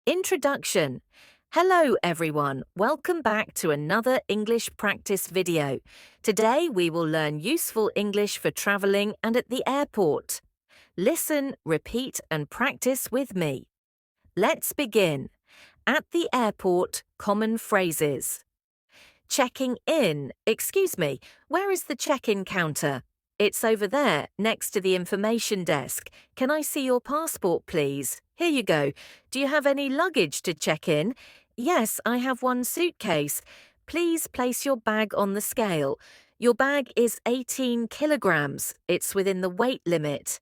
Introduction. Hello everyone, welcome back to another English practice video. Today we will learn useful English for travelling and at the airport. Listen, repeat and practice with me. Let's begin. At the airport, common phrases. Checking in. Excuse me, where is the check-in counter? It's over there, next to the information desk. Can I see your passport, please? Here you go. Do you have any luggage to check in? Yes, I have one suitcase. Please place your bag on the scale. Your bag is 18 kilograms. It's within the weight limit.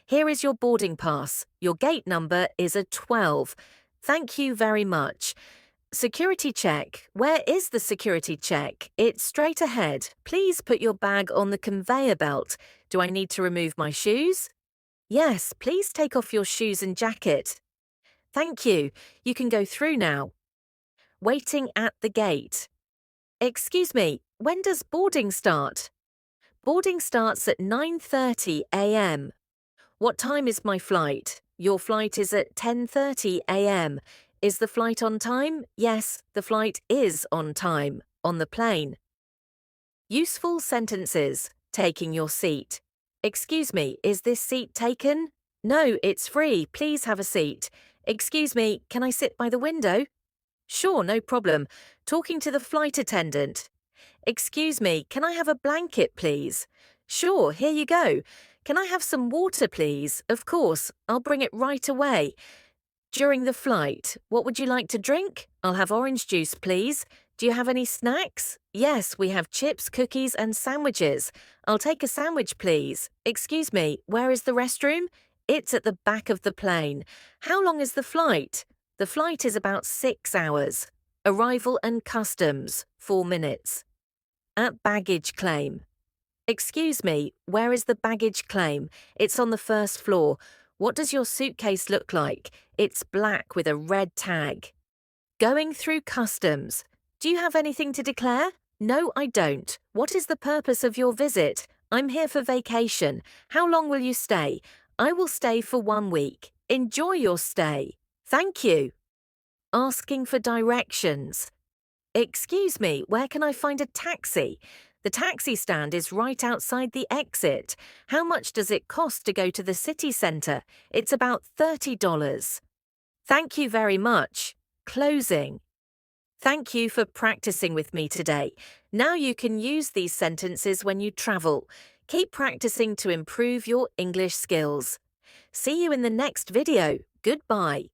Here is your boarding pass. Your gate number is a 12. Thank you very much. Security check. Where is the security check? It's straight ahead. Please put your bag on the conveyor belt. Do I need to remove my shoes? Yes, please take off your shoes and jacket. Thank you. You can go through now. Waiting at the gate. Excuse me, when does boarding start? Boarding starts at 9:30 a.m. What time is my flight? Your flight is at 10:30 a.m. Is the flight on time? Yes, the flight is on time. On the plane. Useful sentences. Taking your seat. Excuse me, is this seat taken? No, it's free. Please have a seat. Excuse me, can I sit by the window? Sure, no problem. Talking to the flight attendant. Excuse me, can I have a blanket, please? Sure, here you go. Can I have some water, please? Of course, I'll bring it right away. During the flight, what would you like to drink? I'll have orange juice, please. Do you have any snacks? Yes, we have chips, cookies and sandwiches. I'll take a sandwich, please. Excuse me, where is the restroom? It's at the back of the plane. How long is the flight? The flight is about 6 hours. Arrival and customs, 4 minutes. At baggage claim. Excuse me, where is the baggage claim? It's on the first floor. What does your suitcase look like? It's black with a red tag. Going through customs. Do you have anything to declare? No, I don't. What is the purpose of your visit? I'm here for vacation. How long will you stay? I will stay for 1 week. Enjoy your stay. Thank you. Asking for directions. Excuse me, where can I find a taxi? The taxi stand is right outside the exit. How much does it cost to go to the city centre? It's about $30. Thank you very much. Closing. Thank you for practicing with me today. Now you can use these sentences when you travel. Keep practicing to improve your English skills. See you in the next video. Goodbye.